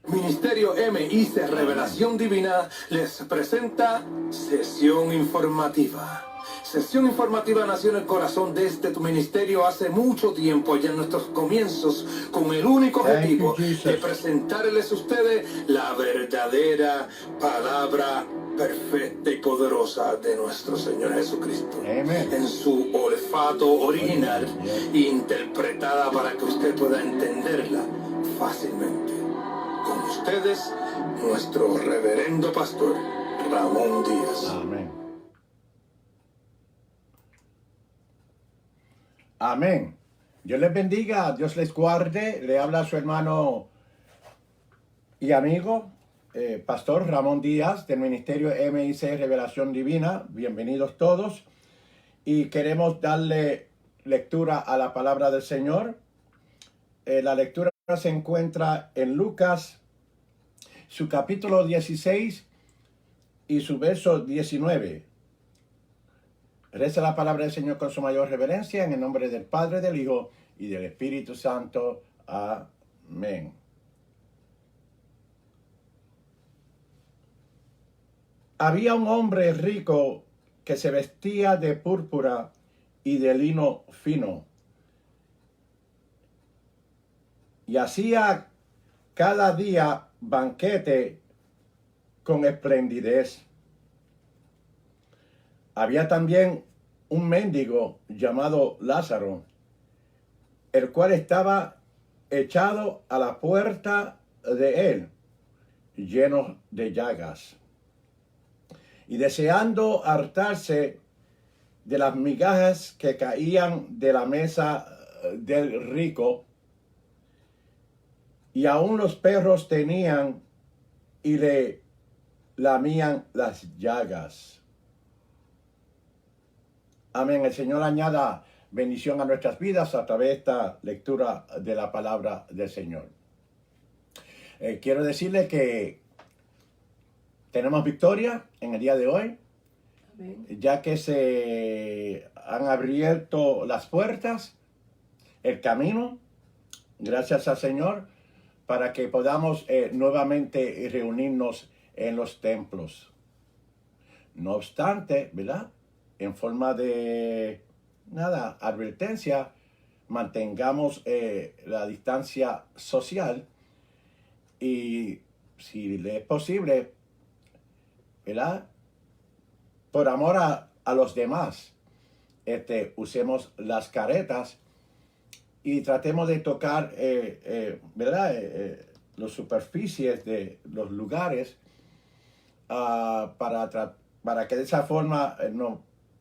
Ministerio MIC Revelación Divina les presenta Sesión Informativa. Sesión Informativa nació en el corazón de tu ministerio hace mucho tiempo, allá en nuestros comienzos, con el único objetivo de presentarles a ustedes la verdadera palabra perfecta y poderosa de nuestro Señor Jesucristo. Amen. En su olfato original, interpretada para que usted pueda entenderla fácilmente. Con ustedes, nuestro reverendo pastor, Ramón Díaz. Amén. Amén. Dios les bendiga, Dios les guarde. Le habla su hermano y amigo, pastor Ramón Díaz, del Ministerio MIC Revelación Divina. Bienvenidos todos. Y queremos darle lectura a la palabra del Señor. La lectura se encuentra en Lucas, su capítulo 16 y su verso 19. Reza la palabra del Señor con su mayor reverencia, en el nombre del Padre, del Hijo y del Espíritu Santo. Amén. Había un hombre rico que se vestía de púrpura y de lino fino, y hacía cada día banquete con esplendidez. Había también un mendigo llamado Lázaro, el cual estaba echado a la puerta de él, lleno de llagas, y deseando hartarse de las migajas que caían de la mesa del rico, y aún los perros tenían y le lamían las llagas. Amén. El Señor añada bendición a nuestras vidas a través de esta lectura de la palabra del Señor. Quiero decirle que tenemos victoria en el día de hoy. Amén. Ya que se han abierto las puertas, el camino, gracias al Señor, para que podamos nuevamente reunirnos en los templos. No obstante, ¿verdad?, en forma de advertencia, mantengamos la distancia social y, si le es posible, ¿verdad?, por amor a los demás, usemos las caretas y tratemos de tocar, las superficies de los lugares para que de esa forma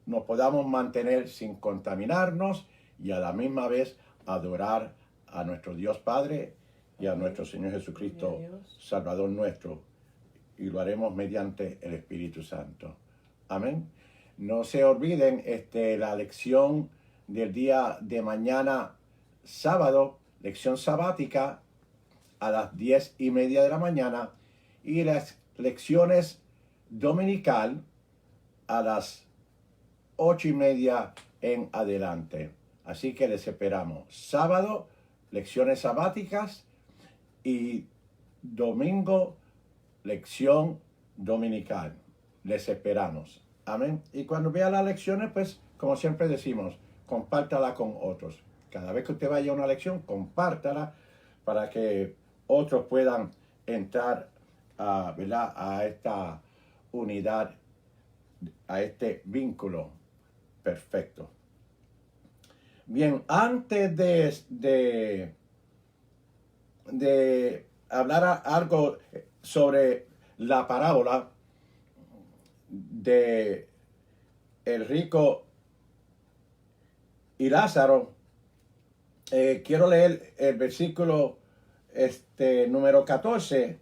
nos podamos mantener sin contaminarnos y a la misma vez adorar a nuestro Dios Padre y a nuestro Señor Jesucristo, Salvador nuestro, y lo haremos mediante el Espíritu Santo. Amén. No se olviden la lección del día de mañana, sábado, lección sabática a las 10:30 de la mañana, y las lecciones dominical a las 8:30 en adelante. Así que les esperamos. Sábado, lecciones sabáticas, y domingo, lección dominical. Les esperamos. Amén. Y cuando vea las lecciones, pues, como siempre decimos, compártala con otros. Cada vez que usted vaya a una lección, compártala para que otros puedan entrar a esta unidad, a este vínculo perfecto. Bien, antes de hablar algo sobre la parábola de el rico y Lázaro, quiero leer el versículo número 14,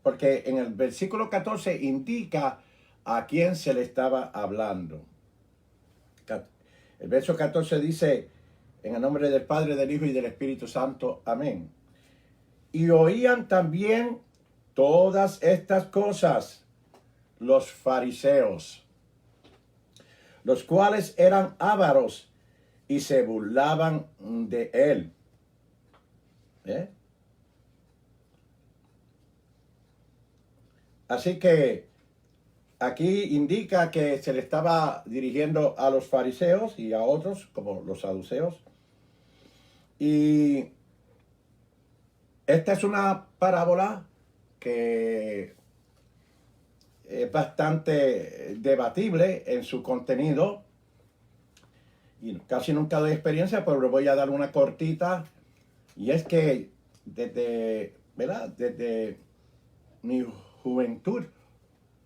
porque en el versículo 14 indica a quién se le estaba hablando. El verso 14 dice: en el nombre del Padre, del Hijo y del Espíritu Santo. Amén. Y oían también todas estas cosas los fariseos, los cuales eran ávaros y se burlaban de él. Así que aquí indica que se le estaba dirigiendo a los fariseos y a otros, como los saduceos. Y esta es una parábola que es bastante debatible en su contenido. Y casi nunca doy experiencia, pero le voy a dar una cortita. Y es que ¿verdad? Desde mi juventud,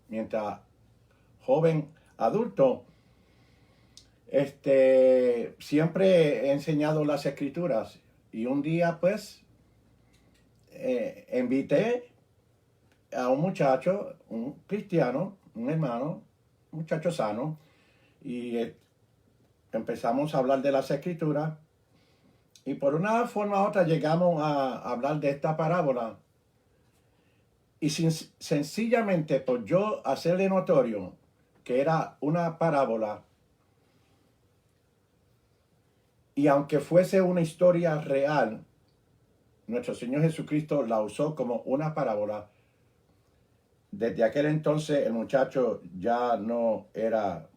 mientras joven adulto, siempre he enseñado las escrituras. Y un día, pues, invité a un muchacho, un cristiano, un hermano, un muchacho sano, y empezamos a hablar de las escrituras. Y por una forma u otra llegamos a hablar de esta parábola. Y sencillamente por yo hacerle notorio que era una parábola, y aunque fuese una historia real, nuestro Señor Jesucristo la usó como una parábola. Desde aquel entonces el muchacho ya no era,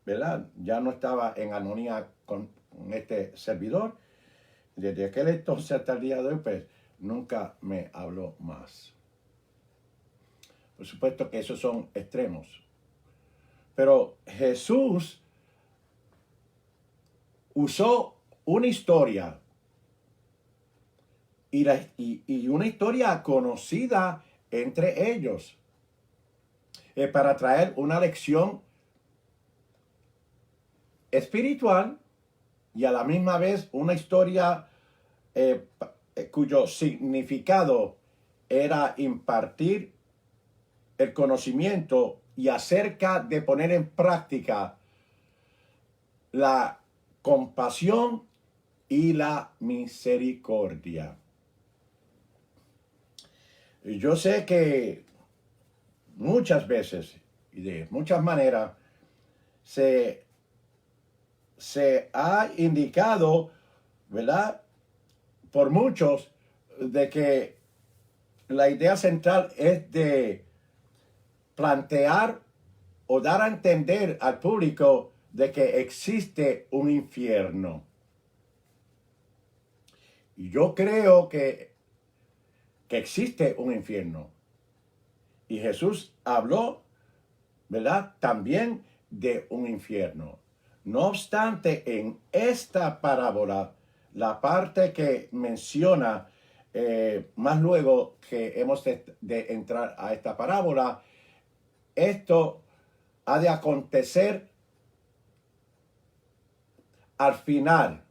¿verdad? Ya no estaba en armonía con este servidor. Desde aquel entonces hasta el día de hoy, pues, nunca me habló más. Por supuesto que esos son extremos. Pero Jesús usó una historia y una historia conocida entre ellos para traer una lección espiritual y a la misma vez una historia cuyo significado era impartir el conocimiento y acerca de poner en práctica la compasión y la misericordia. Yo sé que muchas veces y de muchas maneras se ha indicado, ¿verdad?, por muchos, de que la idea central es de plantear o dar a entender al público de que existe un infierno. Y yo creo que existe un infierno. Y Jesús habló, ¿verdad?, también de un infierno. No obstante, en esta parábola, la parte que menciona más luego que hemos de entrar a esta parábola, esto ha de acontecer al final,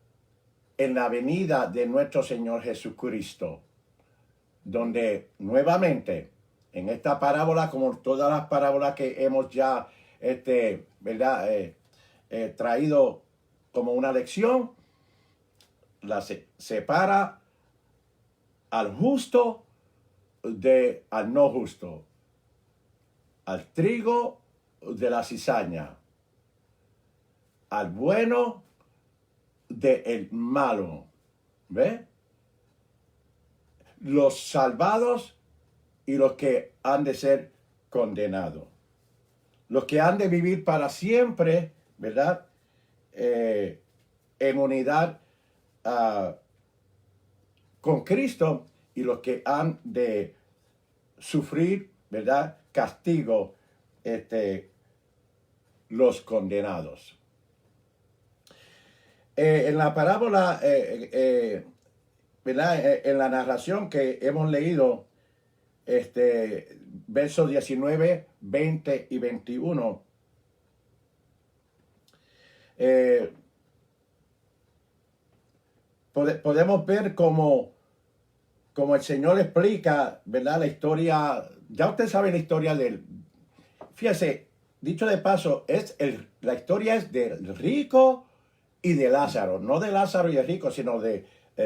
en la venida de nuestro Señor Jesucristo, donde nuevamente, en esta parábola, como todas las parábolas que hemos ya ¿verdad?, traído como una lección, la separa al justo al no justo, al trigo de la cizaña, al bueno del malo. ¿Ve? Los salvados y los que han de ser condenados. Los que han de vivir para siempre, ¿verdad?, en unidad con Cristo, y los que han de sufrir, ¿verdad?, castigo, los condenados. En la parábola, ¿verdad?, en la narración que hemos leído, versos 19, 20 y 21, podemos ver cómo el Señor explica, ¿verdad?, la historia. Ya usted sabe la historia del... Fíjese, dicho de paso, la historia es del rico y de Lázaro. No de Lázaro y de rico, sino de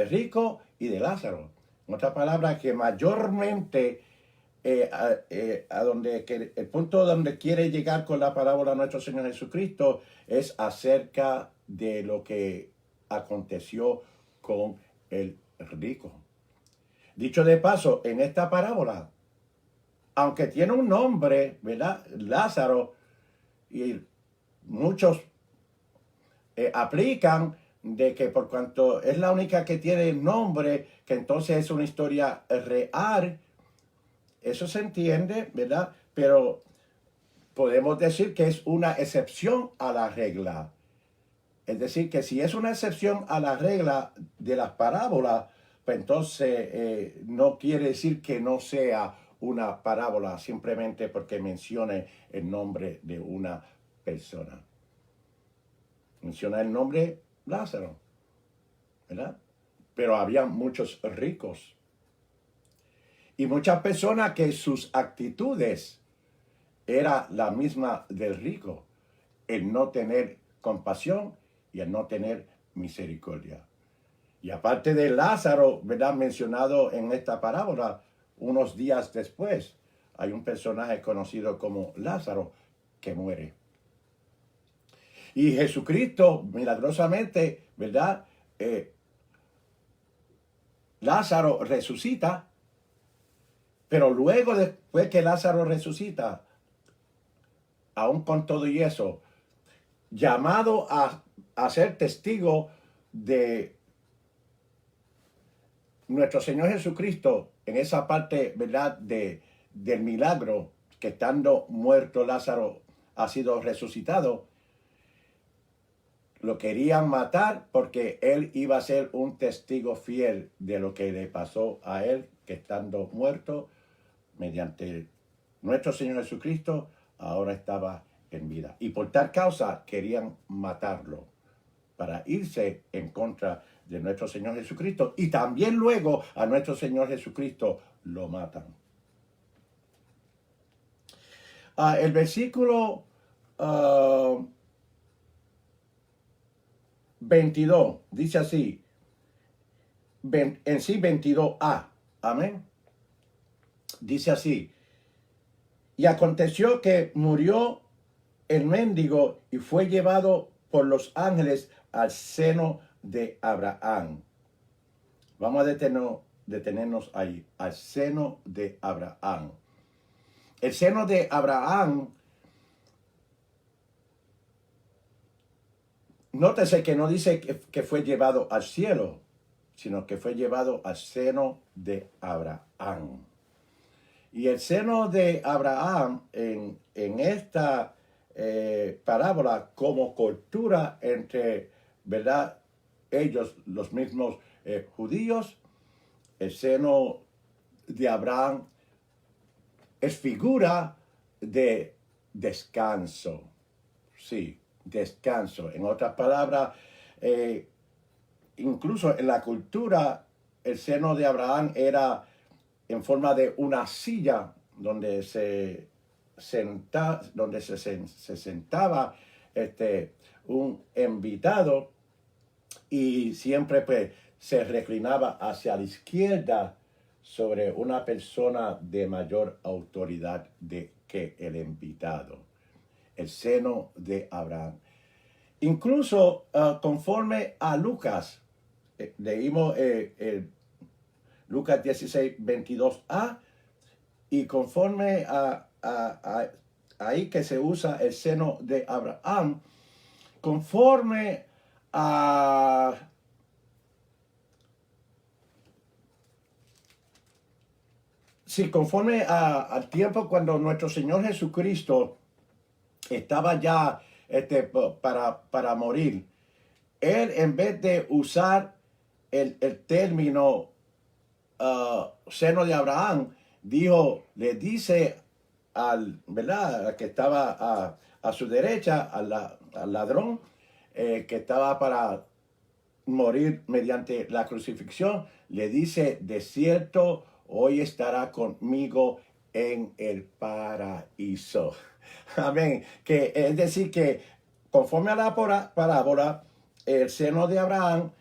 rico y de Lázaro. En otras palabras, que mayormente el punto donde quiere llegar con la parábola nuestro Señor Jesucristo es acerca de lo que aconteció con el rico. Dicho de paso, en esta parábola, aunque tiene un nombre, ¿verdad? Lázaro, y muchos aplican de que por cuanto es la única que tiene nombre, que entonces es una historia real. Eso se entiende, ¿verdad? Pero podemos decir que es una excepción a la regla. Es decir, que si es una excepción a la regla de las parábolas, pues entonces no quiere decir que no sea una parábola simplemente porque mencione el nombre de una persona. Menciona el nombre Lázaro, ¿verdad? Pero había muchos ricos y muchas personas que sus actitudes era la misma del rico, el no tener compasión y el no tener misericordia. Y aparte de Lázaro, ¿verdad? Mencionado en esta parábola, unos días después, hay un personaje conocido como Lázaro que muere. Y Jesucristo, milagrosamente, ¿verdad? Lázaro resucita, pero luego, después que Lázaro resucita, aún con todo y eso, llamado a ser testigo de nuestro Señor Jesucristo en esa parte, ¿verdad?, del milagro, que estando muerto Lázaro ha sido resucitado. Lo querían matar porque él iba a ser un testigo fiel de lo que le pasó a él, que estando muerto, mediante nuestro Señor Jesucristo, ahora estaba en vida. Y por tal causa querían matarlo, para irse en contra de nuestro Señor Jesucristo. Y también luego a nuestro Señor Jesucristo lo matan. El versículo 22 dice así, en sí 22a, amén. Dice así: y aconteció que murió el mendigo y fue llevado por los ángeles al seno de Abraham. Vamos a detenernos ahí, al seno de Abraham. El seno de Abraham, nótese que no dice que fue llevado al cielo, sino que fue llevado al seno de Abraham. Y el seno de Abraham en esta parábola, como cultura entre, ¿verdad?, ellos, los mismos judíos, el seno de Abraham es figura de descanso. Sí, descanso. En otras palabras, incluso en la cultura, el seno de Abraham era en forma de una silla donde se sentaba un invitado, y siempre pues se reclinaba hacia la izquierda sobre una persona de mayor autoridad que el invitado. El seno de Abraham. Incluso conforme a Lucas, leímos Lucas 16, 22a, y conforme a ahí que se usa el seno de Abraham, conforme a conforme al tiempo cuando nuestro Señor Jesucristo estaba ya para morir, él, en vez de usar el término seno de Abraham, le dice ¿verdad?, que estaba a su derecha, al ladrón, que estaba para morir mediante la crucifixión, le dice: de cierto, hoy estará conmigo en el paraíso. Amén. Que es decir, que conforme a la parábola, el seno de Abraham,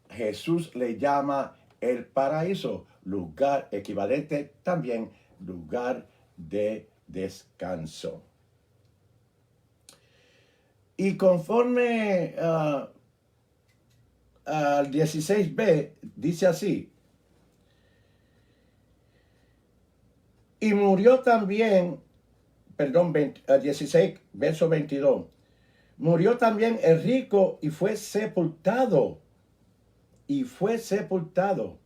Jesús le llama el paraíso, lugar equivalente también, lugar de descanso. Y conforme al 16b, dice así: Y murió también, 16, verso 22. Murió también el rico y fue sepultado. Y fue sepultado.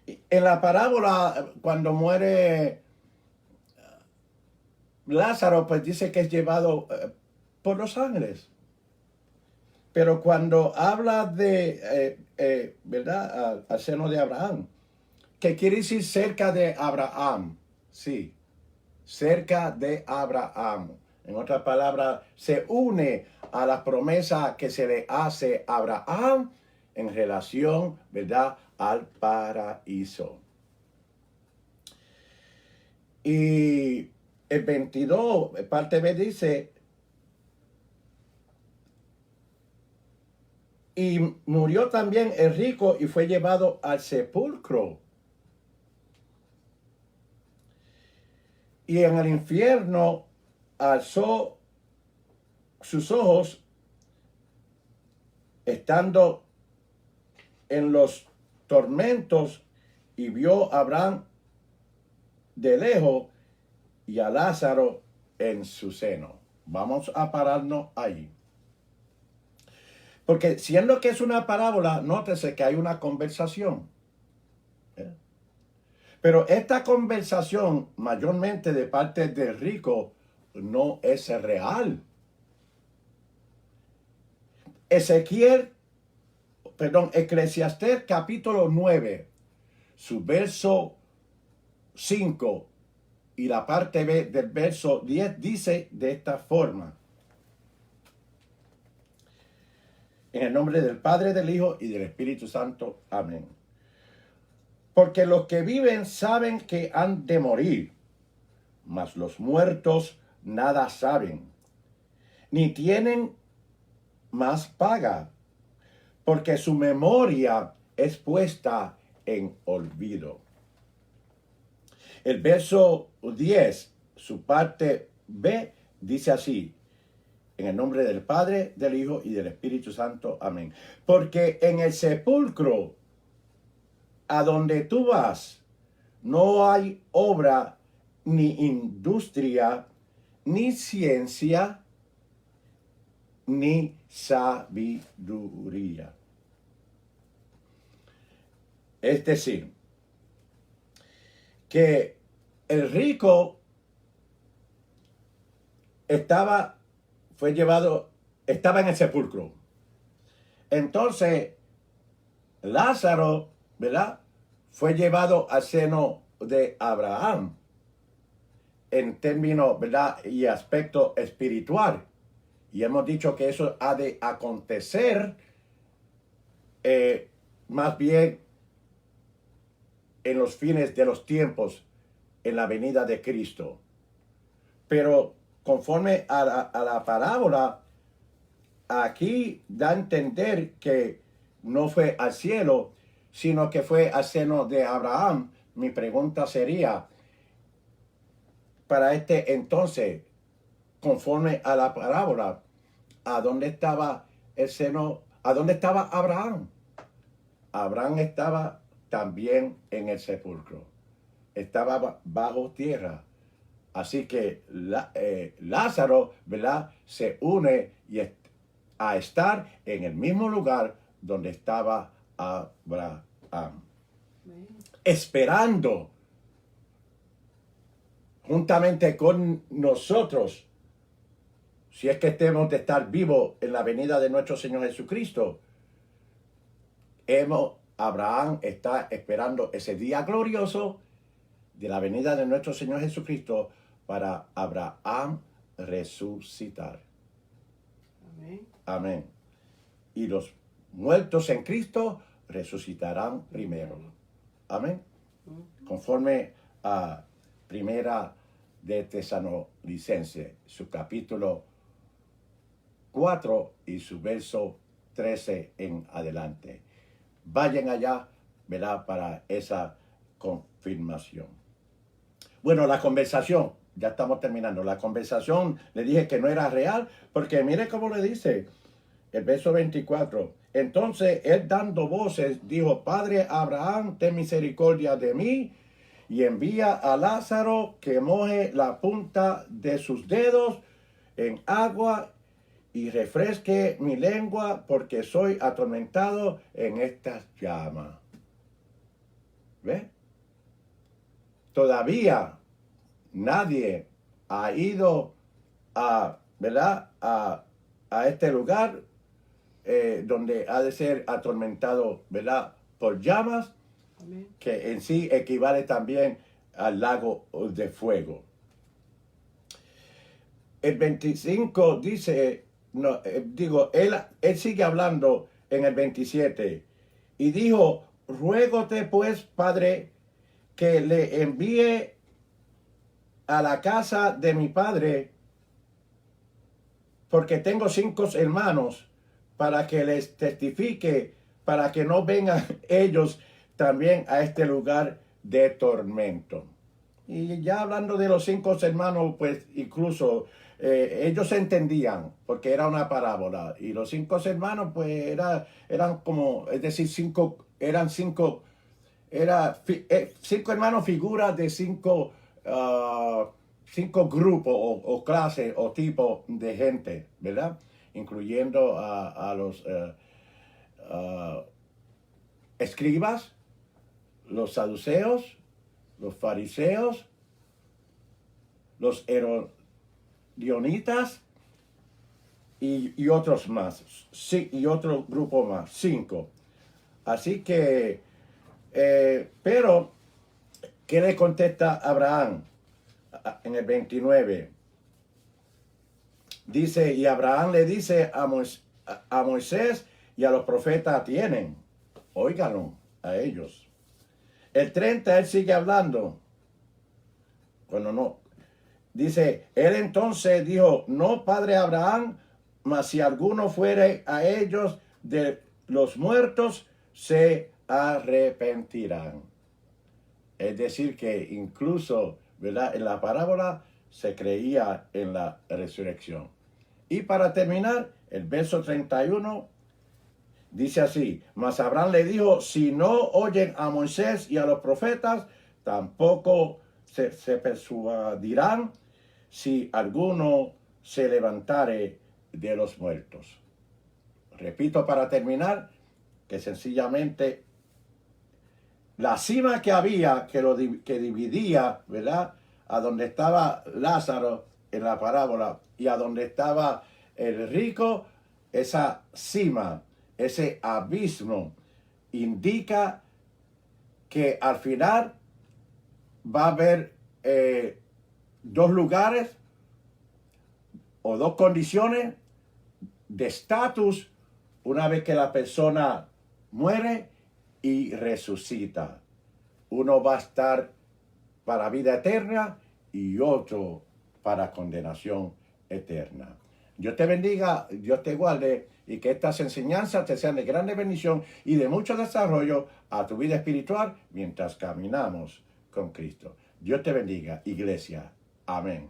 En la parábola, cuando muere Lázaro, pues dice que es llevado por los ángeles. Pero cuando habla de, ¿verdad? Al seno de Abraham, que quiere decir cerca de Abraham. Sí, cerca de Abraham. En otras palabras, se une a la promesa que se le hace a Abraham en relación, ¿verdad?, al paraíso. Y el 22, parte B dice, y murió también el rico y fue llevado al sepulcro. Y en el infierno alzó sus ojos, estando en los tormentos, y vio a Abraham de lejos y a Lázaro en su seno. Vamos a pararnos ahí. Porque siendo que es una parábola, nótese que hay una conversación. Pero esta conversación, mayormente de parte del rico, no es real. Eclesiastés capítulo 9, su verso 5 y la parte B del verso 10 dice de esta forma: en el nombre del Padre, del Hijo y del Espíritu Santo. Amén. Porque los que viven saben que han de morir, mas los muertos nada saben, ni tienen más paga, porque su memoria es puesta en olvido. El verso 10, su parte B, dice así: en el nombre del Padre, del Hijo y del Espíritu Santo. Amén. Porque en el sepulcro a donde tú vas, no hay obra, ni industria, ni ciencia, ni sabiduría. Es decir, que el rico estaba en el sepulcro. Entonces, Lázaro, ¿verdad?, fue llevado al seno de Abraham en términos, ¿verdad?, y aspecto espiritual. Y hemos dicho que eso ha de acontecer más bien en los fines de los tiempos, en la venida de Cristo. Pero conforme a la parábola, aquí da a entender que no fue al cielo, sino que fue al seno de Abraham. Mi pregunta sería, para este entonces, conforme a la parábola, ¿a dónde estaba el seno? ¿A dónde estaba Abraham? Abraham estaba también en el sepulcro. Estaba bajo tierra. Así que Lázaro, ¿verdad?, se une a estar en el mismo lugar donde estaba Abraham. Esperando juntamente con nosotros, si es que tenemos de estar vivos en la venida de nuestro Señor Jesucristo. Abraham está esperando ese día glorioso de la venida de nuestro Señor Jesucristo para Abraham resucitar. Amén. Amén. Y los muertos en Cristo resucitarán primero. Amén. Conforme a Primera de Tesalonicenses, su capítulo 4 y su verso 13 en adelante. Vayan allá, ¿verdad?, para esa confirmación. Bueno, la conversación, ya estamos terminando. La conversación, le dije que no era real, porque mire cómo le dice el verso 24. Entonces él, dando voces, dijo: Padre Abraham, ten misericordia de mí y envía a Lázaro que moje la punta de sus dedos en agua y refresque mi lengua porque soy atormentado en estas llamas. ¿Ve? Todavía nadie ha ido a, ¿verdad? a este lugar donde ha de ser atormentado, ¿verdad? Por llamas, Amén. que en sí equivale también al lago de fuego. El 25 dice, no, él sigue hablando en el 27 y dijo, ruégote pues, Padre, que le envíe a la casa de mi padre, porque tengo 5 hermanos, para que les testifique, para que no vengan ellos también a este lugar de tormento. Y ya hablando de los 5 hermanos, pues incluso ellos entendían, porque era una parábola. Y los 5 hermanos, pues eran como, es decir, 5 hermanos figuras de 5 grupos o clases o tipos de gente, ¿verdad? Incluyendo a los escribas, los saduceos, los fariseos, los herodionitas y otros más, sí, y otro grupo más, 5. Así que, pero, ¿qué le contesta Abraham en el 29? Dice, y Abraham le dice a Moisés y a los profetas tienen, óiganlo a ellos. El 30 él sigue hablando. Bueno, no. Dice, él entonces dijo, no, padre Abraham, mas si alguno fuere a ellos de los muertos, se arrepentirán. Es decir, que incluso, ¿verdad? En la parábola se creía en la resurrección. Y para terminar, el verso 31 dice así, mas Abraham le dijo, si no oyen a Moisés y a los profetas, tampoco se persuadirán si alguno se levantare de los muertos. Repito para terminar, que sencillamente la cima que había, que dividía, ¿verdad? A donde estaba Lázaro en la parábola y a donde estaba el rico, esa cima, ese abismo, indica que al final va a haber 2 lugares o 2 condiciones de estatus una vez que la persona muere y resucita. Uno va a estar para vida eterna y otro para condenación eterna. Dios te bendiga, Dios te guarde y que estas enseñanzas te sean de grande bendición y de mucho desarrollo a tu vida espiritual mientras caminamos con Cristo. Dios te bendiga, iglesia. Amén.